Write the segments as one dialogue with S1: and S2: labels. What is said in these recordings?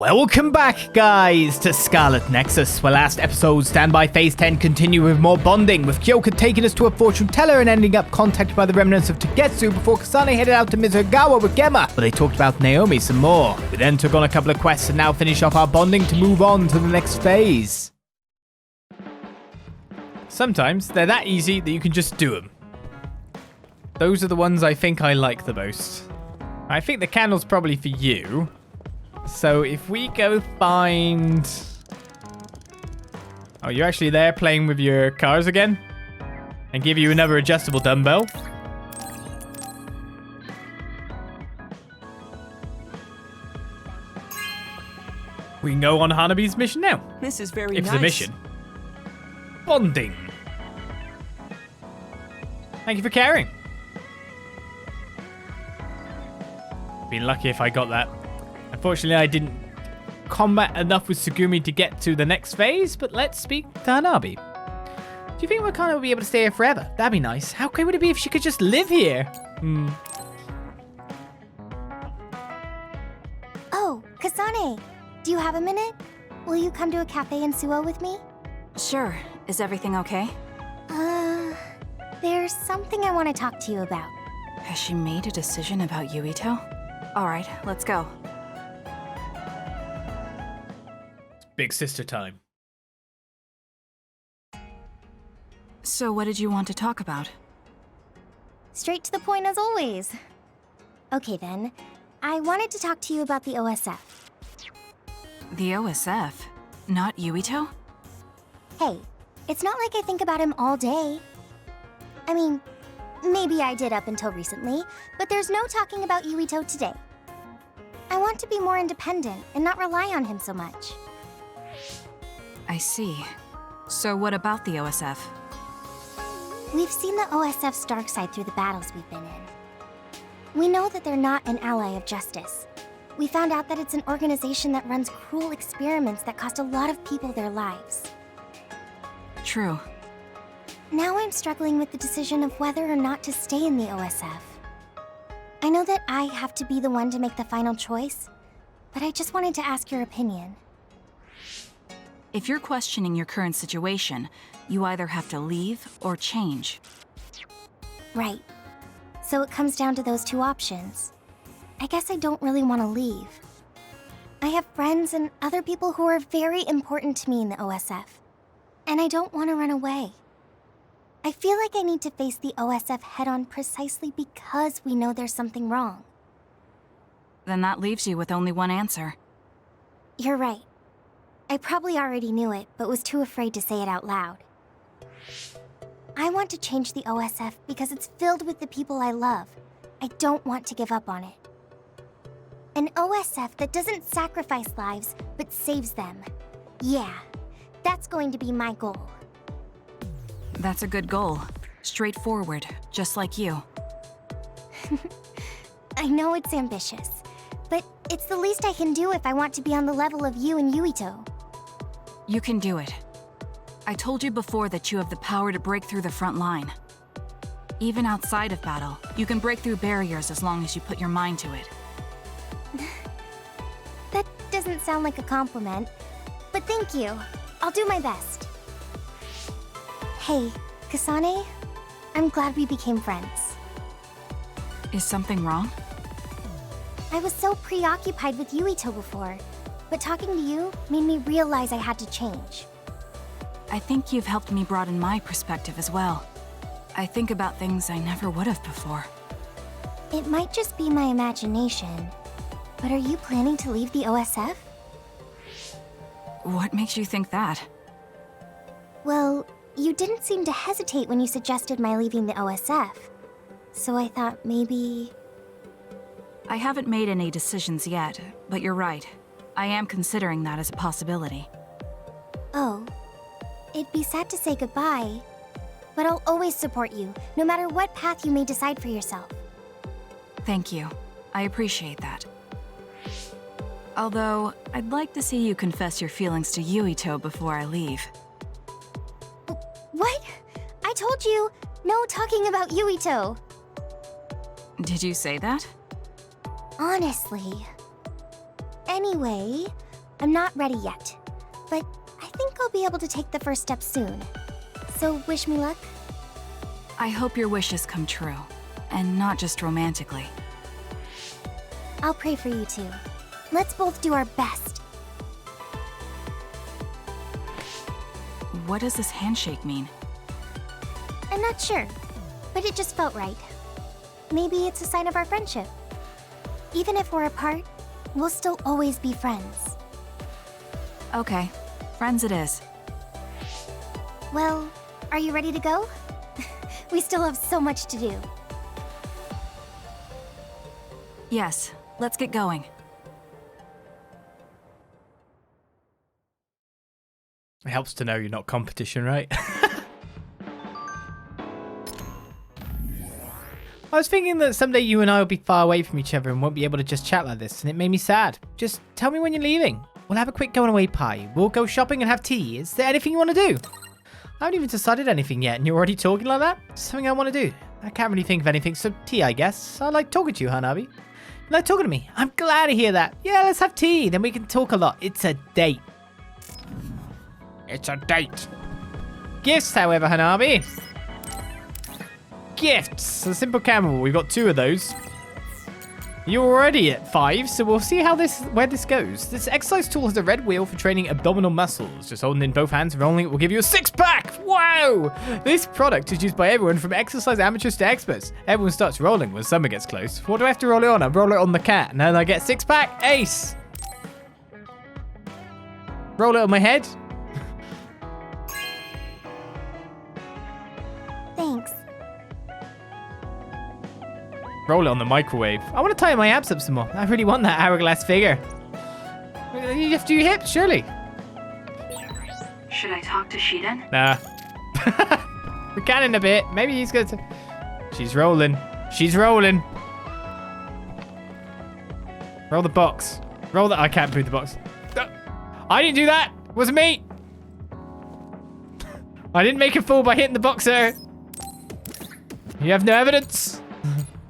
S1: Welcome back, guys, to Scarlet Nexus, where last episode, Standby Phase 10 continued with more bonding, with Kyoka taking us to a fortune teller and ending up contacted by the remnants of Tagetsu before Kasane headed out to Mizugawa with Gemma, where they talked about Naomi some more. We then took on a couple of quests and now finish off our bonding to move on to the next phase. Sometimes they're that easy that you can just do them. Those are the ones I think I like the most. I think the candle's probably for you. So if we go find... Oh, you're actually there playing with your cars again? And give you another adjustable dumbbell. We can go on Hanabi's mission now.
S2: This is very
S1: nice. If it's a mission. Bonding. Thank you for caring. Been lucky if I got that. Unfortunately, I didn't combat enough with Tsugumi to get to the next phase, but let's speak to Hanabi. Do you think Wakana will be able to stay here forever? That'd be nice. How great would it be if she could just live here?
S3: Oh, Kasane, do you have a minute? Will you come to a cafe in Suo with me?
S4: Sure. Is everything okay?
S3: There's something I want to talk to you about.
S4: Has she made a decision about Yuito? Alright, let's go.
S1: Big sister time.
S4: So what did you want to talk about?
S3: Straight to the point as always. Okay then, I wanted to talk to you about the OSF.
S4: The OSF? Not Yuito?
S3: Hey, it's not like I think about him all day. I mean, maybe I did up until recently, but there's no talking about Yuito today. I want to be more independent and not rely on him so much.
S4: I see. So what about the OSF?
S3: We've seen the OSF's dark side through the battles we've been in. We know that they're not an ally of justice. We found out that it's an organization that runs cruel experiments that cost a lot of people their lives.
S4: True.
S3: Now I'm struggling with the decision of whether or not to stay in the OSF. I know that I have to be the one to make the final choice, but I just wanted to ask your opinion.
S4: If you're questioning your current situation, you either have to leave or change.
S3: Right. So it comes down to those two options. I guess I don't really want to leave. I have friends and other people who are very important to me in the OSF, and I don't want to run away. I feel like I need to face the OSF head-on precisely because we know there's something wrong.
S4: Then that leaves you with only one answer.
S3: You're right. I probably already knew it, but was too afraid to say it out loud. I want to change the OSF because it's filled with the people I love. I don't want to give up on it. An OSF that doesn't sacrifice lives, but saves them. Yeah, that's going to be my goal.
S4: That's a good goal. Straightforward, just like you.
S3: I know it's ambitious, but it's the least I can do if I want to be on the level of you and Yuito.
S4: You can do it. I told you before that you have the power to break through the front line. Even outside of battle, you can break through barriers as long as you put your mind to it.
S3: That doesn't sound like a compliment, but thank you. I'll do my best. Hey, Kasane, I'm glad we became friends.
S4: Is something wrong?
S3: I was so preoccupied with Yuito before, but talking to you made me realize I had to change.
S4: I think you've helped me broaden my perspective as well. I think about things I never would have before.
S3: It might just be my imagination, but are you planning to leave the OSF?
S4: What makes you think that?
S3: Well, you didn't seem to hesitate when you suggested my leaving the OSF, so I thought maybe...
S4: I haven't made any decisions yet, but you're right. I am considering that as a possibility.
S3: Oh, it'd be sad to say goodbye, but I'll always support you, no matter what path you may decide for yourself.
S4: Thank you. I appreciate that. Although, I'd like to see you confess your feelings to Yuito before I leave.
S3: What? I told you, no talking about Yuito.
S4: Did you say that?
S3: Honestly. Anyway, I'm not ready yet, but I think I'll be able to take the first step soon. So wish me luck?
S4: I hope your wishes come true, and not just romantically.
S3: I'll pray for you too. Let's both do our best.
S4: What does this handshake mean?
S3: I'm not sure, but it just felt right. Maybe it's a sign of our friendship. Even if we're apart, we'll still always be friends.
S4: Okay, friends it is.
S3: Well, are you ready to go? We still have so much to do.
S4: Yes, let's get going.
S1: It helps to know you're not competition, right? I was thinking that someday you and I will be far away from each other and won't be able to just chat like this, and it made me sad. Just tell me when you're leaving. We'll have a quick going away party. We'll go shopping and have tea. Is there anything you want to do? I haven't even decided anything yet, and you're already talking like that? It's something I want to do. I can't really think of anything, so tea, I guess. I like talking to you, Hanabi. You like talking to me? I'm glad to hear that. Yeah, let's have tea, then we can talk a lot. It's a date. It's a date. Gifts, however, Hanabi. Gifts. A simple camel. We've got 2 of those. You're already at 5, so we'll see where this goes. This exercise tool has a red wheel for training abdominal muscles. Just holding in both hands and rolling it will give you a 6-pack. Wow! This product is used by everyone from exercise amateurs to experts. Everyone starts rolling when summer gets close. What do I have to roll it on? I roll it on the cat, and then I get 6-pack. Ace! Roll it on my head.
S3: Thanks.
S1: Roll it on the microwave. I want to tie my abs up some more. I really want that hourglass figure. You have to do your hips, surely.
S4: Should I talk to Shiden?
S1: Nah. We can in a bit. Maybe he's going to... She's rolling. She's rolling. Roll the box. Roll the... I can't move the box. I didn't do that. It wasn't me. I didn't make a fool by hitting the box, sir. You have no evidence.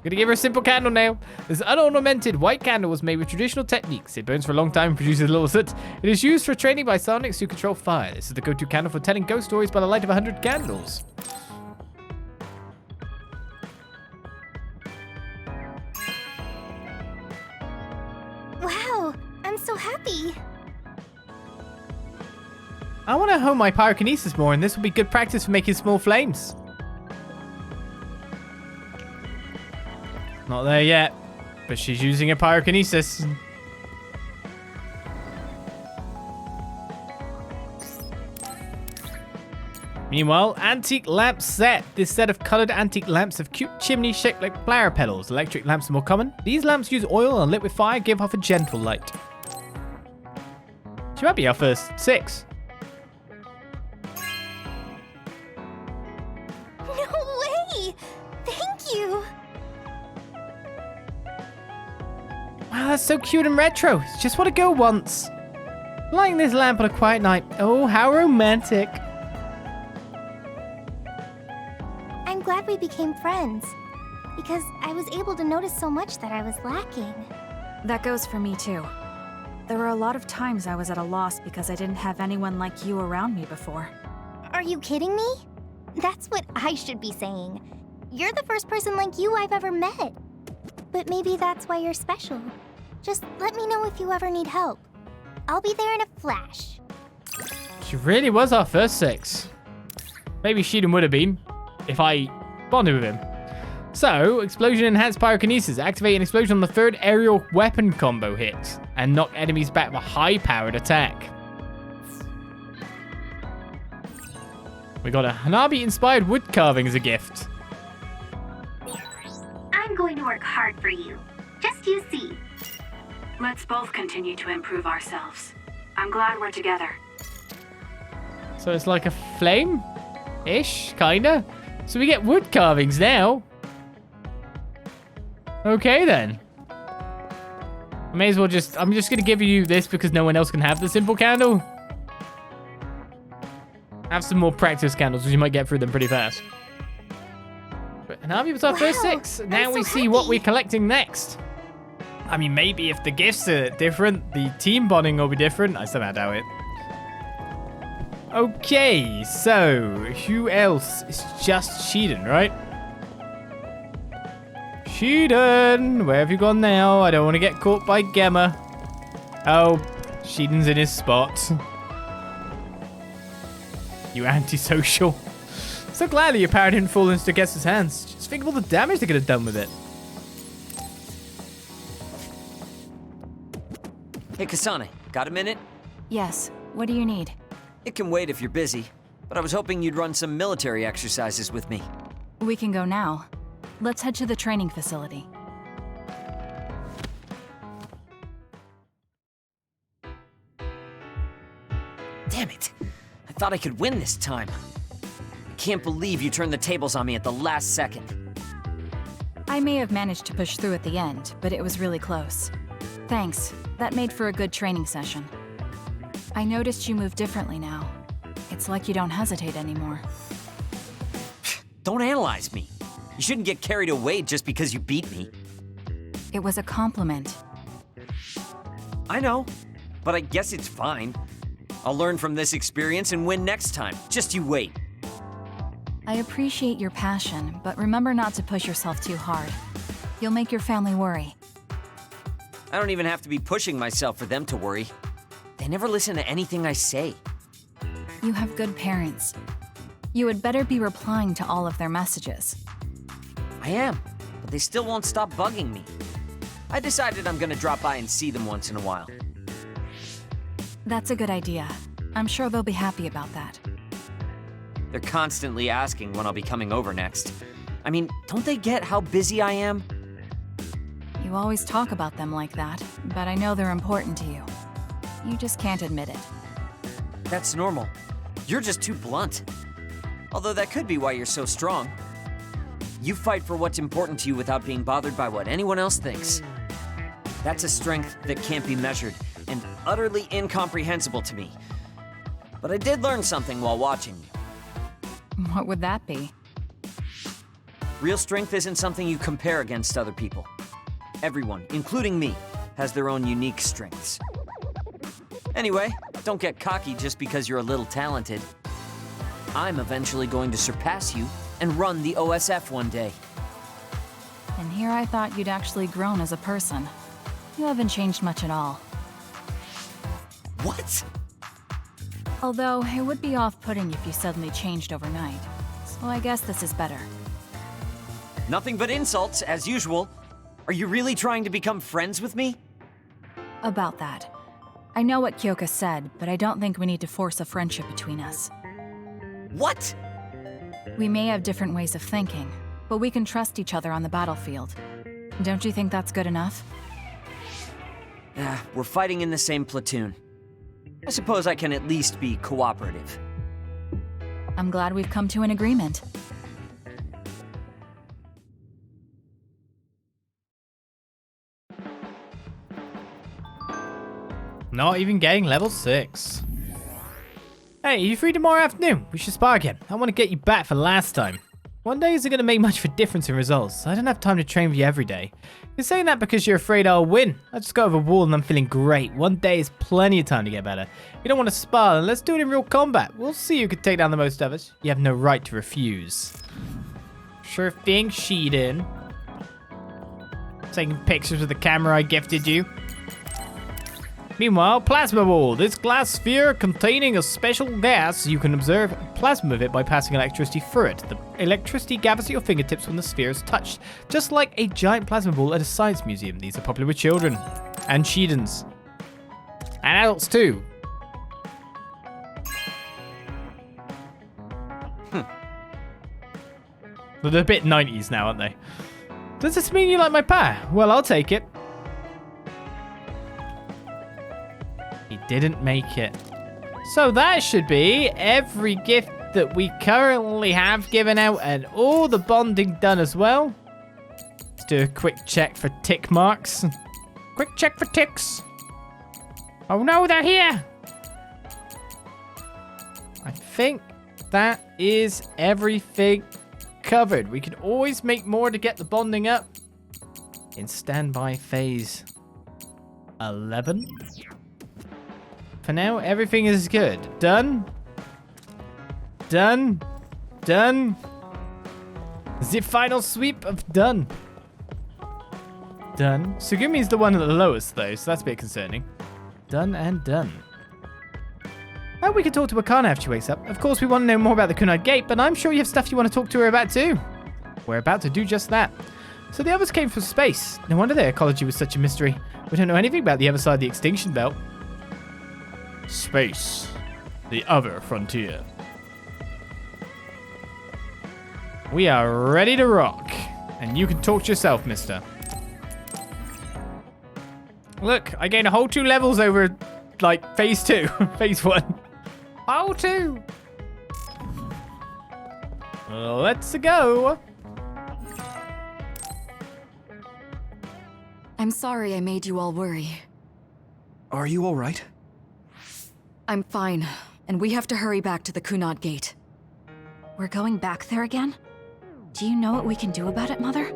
S1: Gonna give her a simple candle now. This unornamented white candle was made with traditional techniques. It burns for a long time and produces a little soot. It is used for training by Psionics who control fire. This is the go-to candle for telling ghost stories by the light of 100 candles.
S3: Wow, I'm so happy.
S1: I want to hone my pyrokinesis more, and this will be good practice for making small flames. Not there yet, but she's using a pyrokinesis. Meanwhile, antique lamp set. This set of colored antique lamps have cute chimneys shaped like flower petals. Electric lamps are more common. These lamps use oil and lit with fire give off a gentle light. She might be our first 6.
S3: No way! Thank you!
S1: Wow, that's so cute and retro. It's just what a girl wants. Lighting this lamp on a quiet night. Oh, how romantic.
S3: I'm glad we became friends, because I was able to notice so much that I was lacking.
S4: That goes for me too. There were a lot of times I was at a loss because I didn't have anyone like you around me before.
S3: Are you kidding me? That's what I should be saying. You're the first person like you I've ever met. But maybe that's why you're special. Just let me know if you ever need help. I'll be there in a flash.
S1: She really was our first 6. Maybe Shiden would have been if I bonded with him. So, explosion enhanced pyrokinesis. Activate an explosion on the 3rd aerial weapon combo hit and knock enemies back with a high-powered attack. We got a Hanabi-inspired wood carving as a gift.
S2: I'm going to work hard for you. Just you see.
S4: Let's both continue to improve ourselves. I'm glad we're together.
S1: So it's like a flame-ish, kinda. So we get wood carvings now. Okay then. I may as well I'm just gonna give you this because no one else can have the simple candle. Have some more practice candles because you might get through them pretty fast. But Hanabi was our first 6. Now we see what we're collecting next. I mean, maybe if the gifts are different, the team bonding will be different. I somehow doubt it. Okay, so who else? It's just Shiden, right? Shiden, where have you gone now? I don't want to get caught by Gemma. Oh, Shiden's in his spot. You antisocial. So glad that your power didn't fall into Getz's hands. Just think of all the damage they could have done with it.
S5: Hey, Kasane, got a minute?
S4: Yes, what do you need?
S5: It can wait if you're busy, but I was hoping you'd run some military exercises with me.
S4: We can go now. Let's head to the training facility.
S5: Damn it! I thought I could win this time. I can't believe you turned the tables on me at the last second.
S4: I may have managed to push through at the end, but it was really close. Thanks. That made for a good training session. I noticed you move differently now. It's like you don't hesitate anymore.
S5: Don't analyze me. You shouldn't get carried away just because you beat me.
S4: It was a compliment.
S5: I know, but I guess it's fine. I'll learn from this experience and win next time. Just you wait.
S4: I appreciate your passion, but remember not to push yourself too hard. You'll make your family worry.
S5: I don't even have to be pushing myself for them to worry. They never listen to anything I say.
S4: You have good parents. You had better be replying to all of their messages.
S5: I am, but they still won't stop bugging me. I decided I'm gonna drop by and see them once in a while.
S4: That's a good idea. I'm sure they'll be happy about that.
S5: They're constantly asking when I'll be coming over next. I mean, don't they get how busy I am?
S4: You always talk about them like that, but I know they're important to you. You just can't admit it.
S5: That's normal. You're just too blunt. Although that could be why you're so strong. You fight for what's important to you without being bothered by what anyone else thinks. That's a strength that can't be measured and utterly incomprehensible to me. But I did learn something while watching you.
S4: What would that be?
S5: Real strength isn't something you compare against other people. Everyone, including me, has their own unique strengths. Anyway, don't get cocky just because you're a little talented. I'm eventually going to surpass you and run the OSF one day.
S4: And here I thought you'd actually grown as a person. You haven't changed much at all.
S5: What?
S4: Although, it would be off-putting if you suddenly changed overnight. So I guess this is better.
S5: Nothing but insults, as usual. Are you really trying to become friends with me?
S4: About that. I know what Kyoka said, but I don't think we need to force a friendship between us.
S5: What?
S4: We may have different ways of thinking, but we can trust each other on the battlefield. Don't you think that's good enough?
S5: Yeah, we're fighting in the same platoon. I suppose I can at least be cooperative.
S4: I'm glad we've come to an agreement.
S1: Not even getting level 6. Hey, are you free tomorrow afternoon? We should spar again. I want to get you back for last time. One day isn't going to make much of a difference in results. I don't have time to train with you every day. You're saying that because you're afraid I'll win. I just got over a wall and I'm feeling great. One day is plenty of time to get better. If you don't want to spar, then let's do it in real combat. We'll see who can take down the most of us. You have no right to refuse. Sure thing, Shiden. Taking pictures with the camera I gifted you. Meanwhile, plasma ball. This glass sphere containing a special gas. You can observe plasma of it by passing electricity through it. The electricity gathers at your fingertips when the sphere is touched, just like a giant plasma ball at a science museum. These are popular with children and Shidens and adults too. But they're a bit 90s now, aren't they? Does this mean you like my power? Well, I'll take it. He didn't make it. So that should be every gift that we currently have given out and all the bonding done as well. Let's do a quick check for tick marks. Quick check for ticks. Oh no, they're here. I think that is everything covered. We can always make more to get the bonding up in standby phase. 11. For now, everything is good. Done. Done. Done. The final sweep of done. Done. Sugumi's the one at the lowest, though, so that's a bit concerning. Done and done. Oh, we could talk to Wakana after she wakes up. Of course, we want to know more about the Kunad Gate, but I'm sure you have stuff you want to talk to her about, too. We're about to do just that. So the others came from space. No wonder their ecology was such a mystery. We don't know anything about the other side of the extinction belt. Space. The other frontier. We are ready to rock. And you can talk to yourself, mister. Look, I gained a whole 2 levels over, like, phase 2. Phase 1. Whole 2. Let's go.
S4: I'm sorry I made you all worry.
S6: Are you all right?
S4: I'm fine, and we have to hurry back to the Kunad Gate. We're going back there again? Do you know what we can do about it, Mother?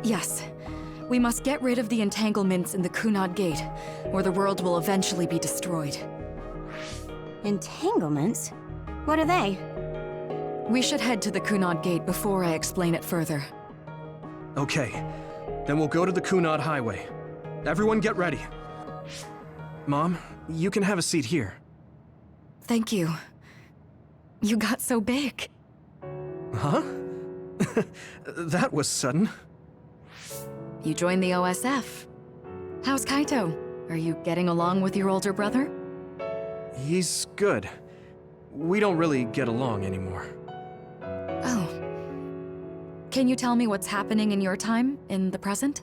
S4: Yes. We must get rid of the entanglements in the Kunad Gate, or the world will eventually be destroyed.
S3: Entanglements? What are they?
S4: We should head to the Kunad Gate before I explain it further.
S6: Okay. Then we'll go to the Kunad Highway. Everyone get ready. Mom, you can have a seat here.
S4: Thank you. You got so big.
S6: Huh? That was sudden.
S4: You joined the OSF. How's Kaito? Are you getting along with your older brother?
S6: He's good. We don't really get along anymore.
S4: Oh. Can you tell me what's happening in your time, in the present?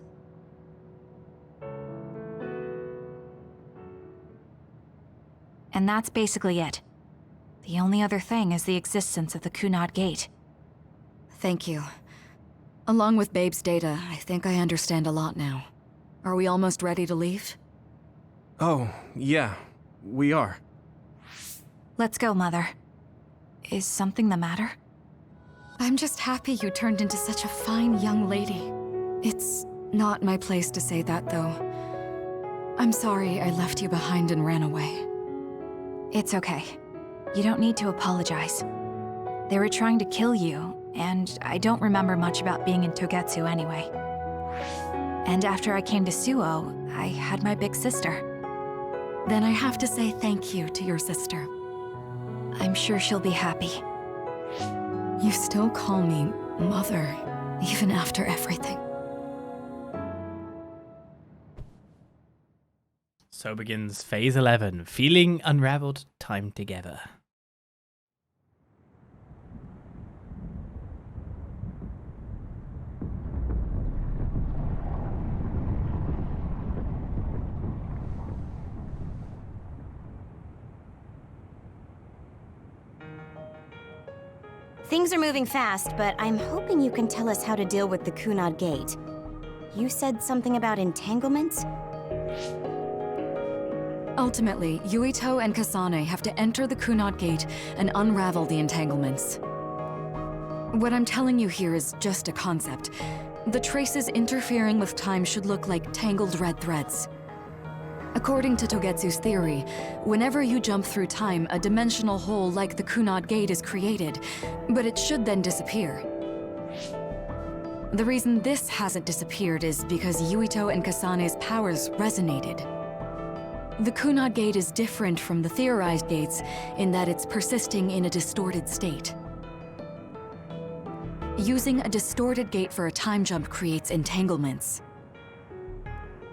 S4: And that's basically it. The only other thing is the existence of the Kunad Gate. Thank you. Along with Babe's data, I think I understand a lot now. Are we almost ready to leave?
S6: Oh, yeah. We are.
S4: Let's go, Mother. Is something the matter? I'm just happy you turned into such a fine young lady. It's not my place to say that, though. I'm sorry I left you behind and ran away. It's okay. You don't need to apologize. They were trying to kill you, and I don't remember much about being in Togetsu anyway. And after I came to Suo, I had my big sister. Then I have to say thank you to your sister. I'm sure she'll be happy. You still call me Mother, even after everything.
S1: So begins Phase 11, Feeling Unraveled Time Together.
S3: Things are moving fast, but I'm hoping you can tell us how to deal with the Kunad Gate. You said something about entanglements?
S4: Ultimately, Yuito and Kasane have to enter the Kunad Gate and unravel the entanglements. What I'm telling you here is just a concept. The traces interfering with time should look like tangled red threads. According to Togetsu's theory, whenever you jump through time, a dimensional hole like the Kunad Gate is created, but it should then disappear. The reason this hasn't disappeared is because Yuito and Kasane's powers resonated. The Kunad Gate is different from the theorized gates in that it's persisting in a distorted state. Using a distorted gate for a time jump creates entanglements.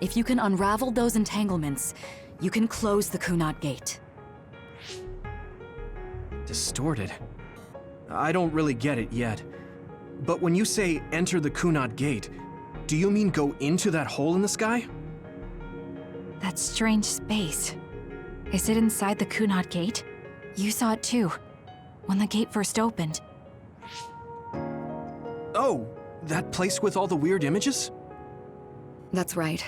S4: If you can unravel those entanglements, you can close the Kunad Gate.
S6: Distorted? I don't really get it yet. But when you say enter the Kunad Gate, do you mean go into that hole in the sky?
S4: That strange space. Is it inside the Kunad Gate? You saw it too, when the gate first opened.
S6: Oh, that place with all the weird images?
S4: That's right.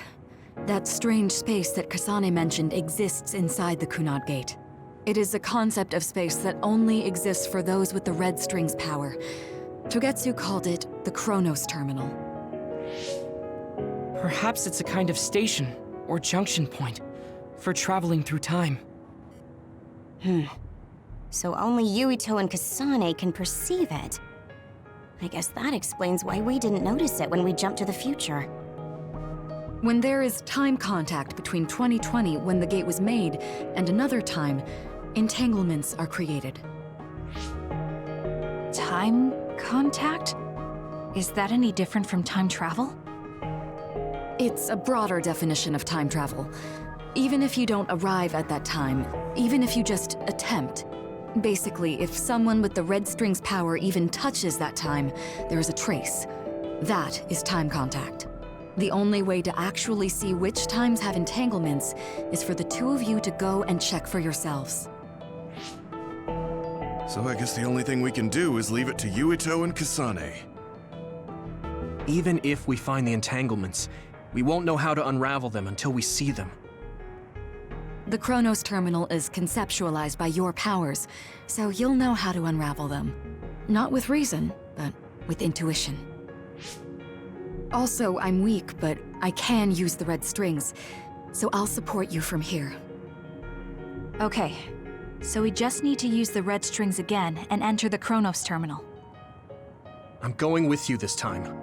S4: That strange space that Kasane mentioned exists inside the Kunad Gate. It is a concept of space that only exists for those with the red string's power. Togetsu called it the Chronos Terminal.
S7: Perhaps it's a kind of station, or junction point for traveling through time.
S8: So only Yuito and Kasane can perceive it. I guess that explains why we didn't notice it when we jumped to the future.
S4: When there is time contact between 2020, when the gate was made, and another time, entanglements are created. Time contact? Is that any different from time travel? It's a broader definition of time travel. Even if you don't arrive at that time, even if you just attempt. Basically, if someone with the red string's power even touches that time, there is a trace. That is time contact. The only way to actually see which times have entanglements is for the two of you to go and check for yourselves.
S9: So I guess the only thing we can do is leave it to Yuito and Kasane.
S6: Even if we find the entanglements, we won't know how to unravel them until we see them.
S4: The Chronos Terminal is conceptualized by your powers, so you'll know how to unravel them. Not with reason, but with intuition. Also, I'm weak, but I can use the red strings, so I'll support you from here.
S10: Okay, so we just need to use the red strings again and enter the Chronos Terminal.
S6: I'm going with you this time.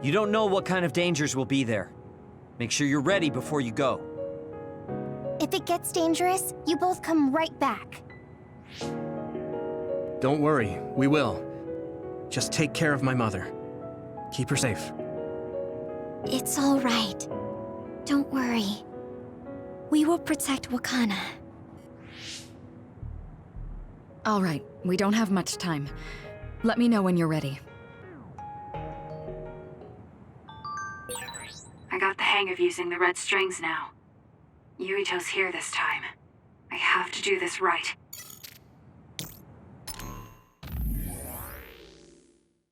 S5: You don't know what kind of dangers will be there. Make sure you're ready before you go.
S3: If it gets dangerous, you both come right back.
S6: Don't worry, we will. Just take care of my mother. Keep her safe.
S3: It's all right. Don't worry. We will protect Wakana.
S4: All right, we don't have much time. Let me know when you're ready.
S11: I got the hang of using the red strings now. Yuito's here this time. I have to do this right.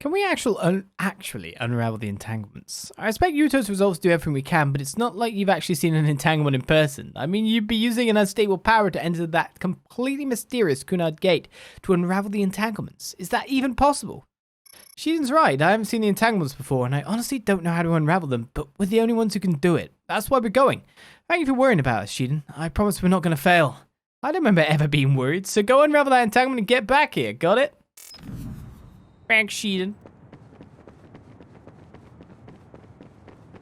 S1: Can we actually unravel the entanglements? I expect Yuito's resolve to do everything we can, but it's not like you've actually seen an entanglement in person. I mean, you'd be using an unstable power to enter that completely mysterious Kunad Gate to unravel the entanglements. Is that even possible? Shiden's right, I haven't seen the entanglements before, and I honestly don't know how to unravel them, but we're the only ones who can do it. That's why we're going. Thank you for worrying about us, Shiden. I promise we're not going to fail. I don't remember ever being worried, so go unravel that entanglement and get back here, got it? Thanks, Shiden.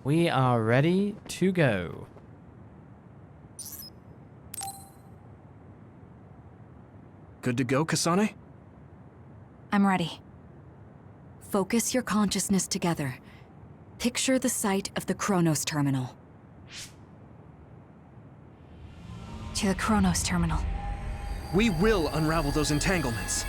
S1: We are ready to go.
S6: Good to go, Kasane?
S10: I'm ready.
S4: Focus your consciousness together. Picture the site of the Chronos Terminal.
S10: To the Chronos Terminal.
S6: We will unravel those entanglements.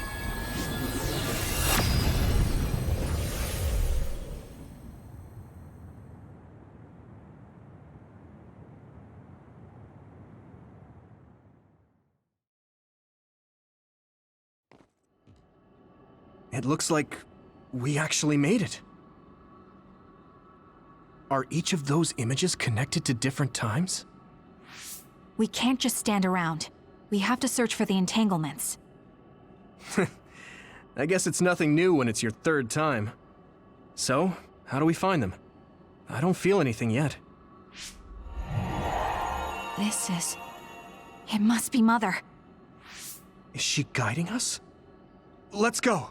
S6: It looks like we actually made it. Are each of those images connected to different times?
S10: We can't just stand around. We have to search for the entanglements.
S6: I guess it's nothing new when it's your third time. So, how do we find them? I don't feel anything yet.
S10: It must be Mother.
S6: Is she guiding us? Let's go!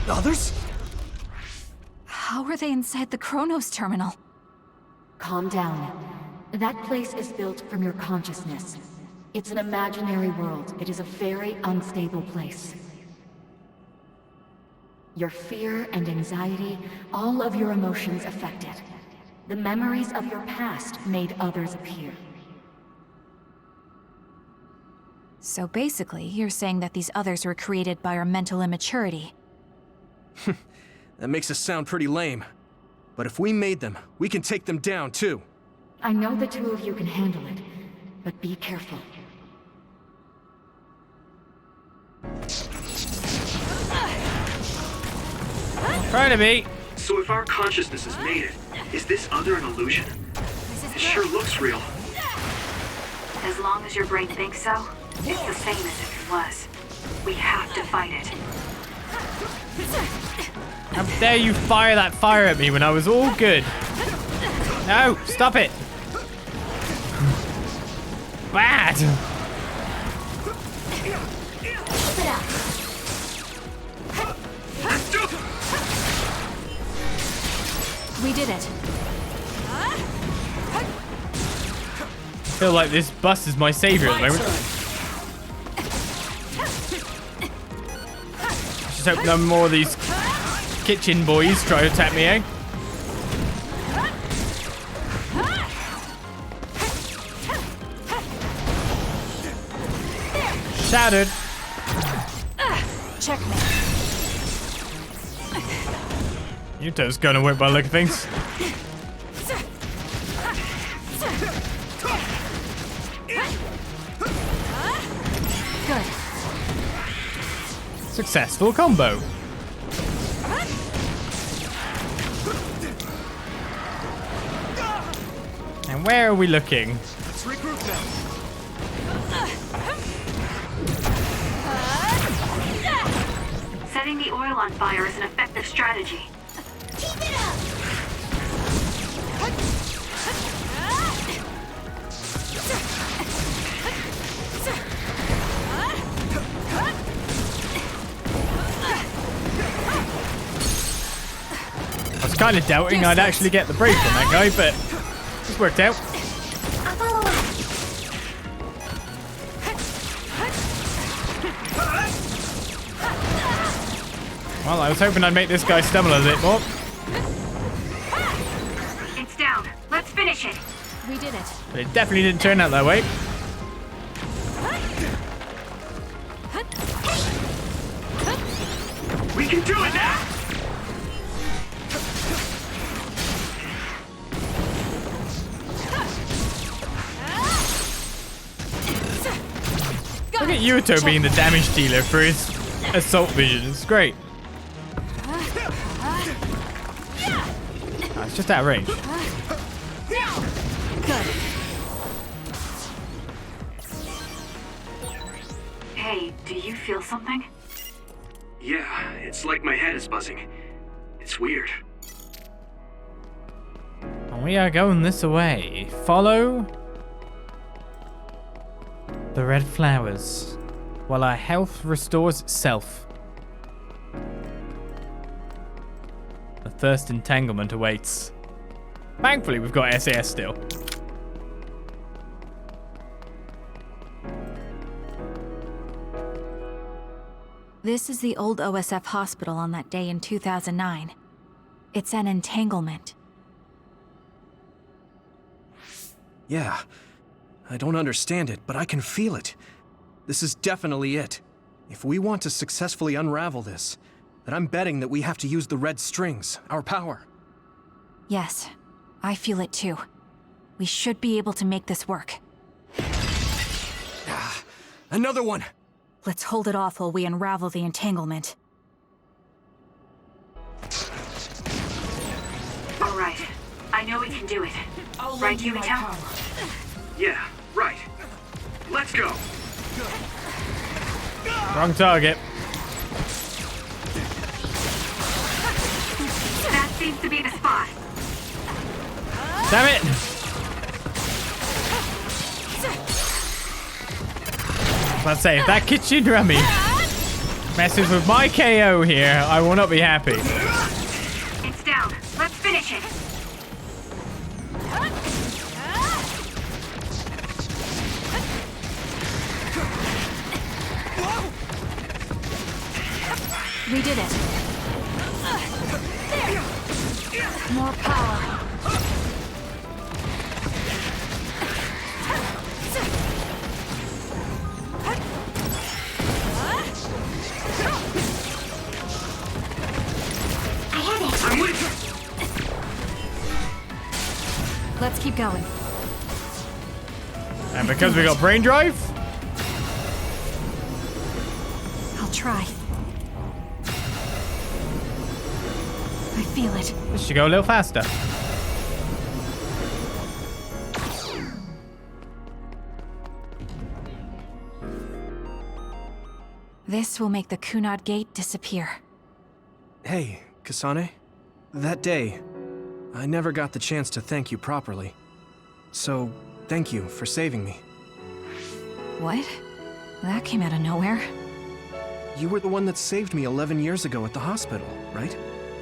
S6: Others?
S10: How are they inside the Chronos Terminal?
S12: Calm down. That place is built from your consciousness. It's an imaginary world. It is a very unstable place. Your fear and anxiety, all of your emotions affected. The memories of your past made others appear.
S10: So basically, you're saying that these others were created by our mental immaturity.
S6: That makes us sound pretty lame. But if we made them, we can take them down too.
S12: I know the two of you can handle it, but be careful.
S1: Trying to be.
S13: So if our consciousnesses made it, is this other an illusion? It sure looks real.
S11: As long as your brain thinks so, it's the same as if it was. We have to fight it.
S1: How dare you fire that fire at me when I was all good? No, stop it. Bad.
S10: We did it.
S1: I feel like this bus is my savior at the moment. Just hope no more of these kitchen boys try to attack me, eh? Shattered.
S10: Checkmate.
S1: Yuito's gonna win by the look of things.
S10: Good.
S1: Successful combo. And where are we looking?
S6: Let's regroup now.
S11: Setting the oil on fire is an effective strategy.
S3: Keep it up!
S1: I was kind of doubting I'd actually get the break on that guy, but it's worked out.
S3: I'll follow up.
S1: Well, I was hoping I'd make this guy stumble a bit more.
S11: It's down. Let's finish it.
S10: We did it.
S1: But it definitely didn't turn out that way.
S13: We can do it now!
S1: Look at Yuito being the damage dealer for his assault vision. It's great. Oh, it's just out of range.
S10: Good.
S11: Hey, do you feel something?
S13: Yeah, it's like my head is buzzing. It's weird.
S1: We are going this way. Follow the red flowers while our health restores itself. The first entanglement awaits. Thankfully, we've got SAS still.
S10: This is the old OSF hospital on that day in 2009. It's an entanglement.
S6: Yeah. I don't understand it, but I can feel it. This is definitely it. If we want to successfully unravel this, then I'm betting that we have to use the red strings, our power.
S10: Yes, I feel it too. We should be able to make this work.
S6: Another one!
S10: Let's hold it off while we unravel the entanglement.
S11: All right. I know we can do it. Right, Yuito?
S13: Yeah, right. Let's go.
S1: Wrong target.
S11: That seems to be the spot.
S1: Damn it! Let's say, if that kitchen rummy messes with my KO here, I will not be happy.
S11: It's down. Let's finish it.
S10: We did it. More power.
S13: I'm with you.
S10: Let's keep going.
S1: And because we got brain drive,
S10: I'll try. I feel it.
S1: this should go a little faster.
S10: This will make the Kunad Gate disappear.
S6: Hey, Kasane. That day, I never got the chance to thank you properly. So, thank you for saving me.
S10: What? That came out of nowhere.
S6: You were the one that saved me 11 years ago at the hospital, right?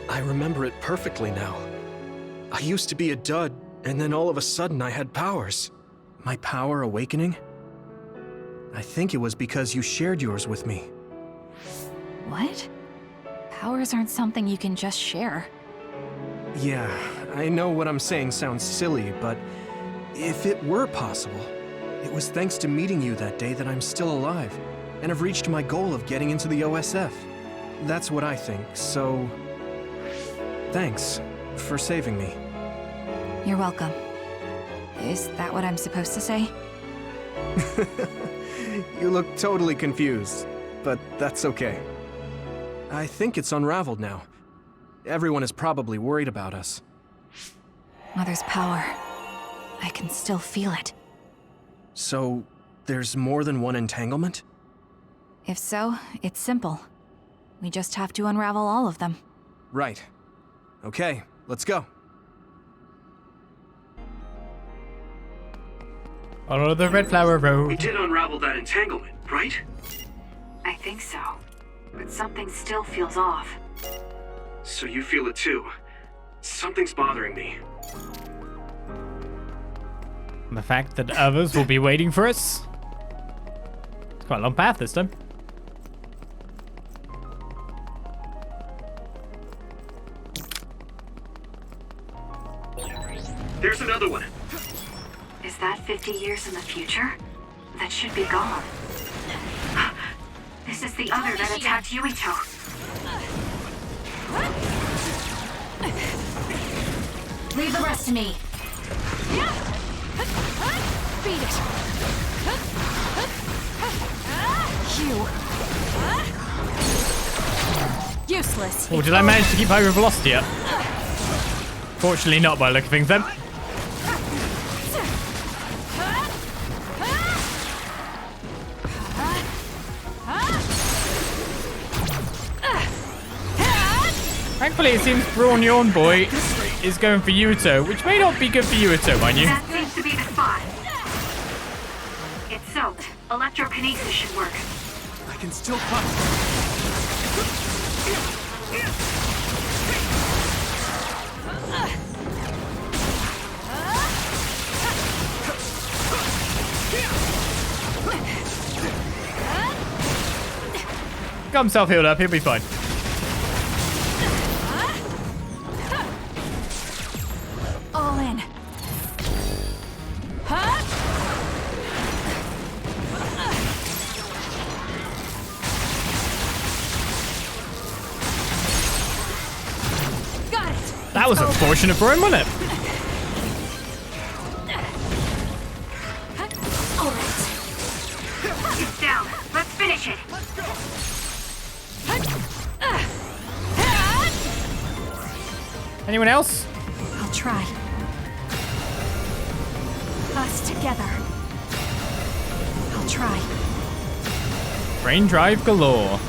S6: I remember it perfectly now. I used to be a dud, and then all of a sudden I had powers. My power awakening? I think it was because you shared yours with me.
S10: What? Powers aren't something you can just share.
S6: Yeah, I know what I'm saying sounds silly, but if it were possible, it was thanks to meeting you that day that I'm still alive, and have reached my goal of getting into the OSF. That's what I think, so... thanks for saving me.
S10: You're welcome. Is that what I'm supposed to say?
S6: You look totally confused, but that's okay. I think it's unraveled now. Everyone is probably worried about us.
S10: Mother's power. I can still feel it.
S6: So, there's more than one entanglement?
S10: If so, it's simple. We just have to unravel all of them.
S6: Right. Okay, let's go.
S1: Follow the red flower road.
S13: We did unravel that entanglement, right?
S11: I think so. But something still feels off.
S13: So you feel it too. Something's bothering me.
S1: The fact that others will be waiting for us. It's quite a long path this time.
S13: There's another one.
S11: Is that 50 years in the future? That should be gone. This is the other that attacked Yuito.
S10: Leave the rest to me. Beat it. You. Useless.
S1: Oh, did I manage to keep high velocity up? Fortunately not by the look of things then. Thankfully, it seems Brawn Yawn Boy is going for Yuito, which may not be good for Yuito, mind you.
S11: That seems to be the spot. It's soaked. Electrokinesis should work.
S6: I can still cut.
S1: Got himself healed up, he'll be fine.
S10: All in. Got it.
S1: That was unfortunate for him, wasn't it?
S10: All right.
S11: It's down. Let's finish it.
S1: Anyone else?
S10: I'll try. Us together. I'll try.
S1: Brain drive galore.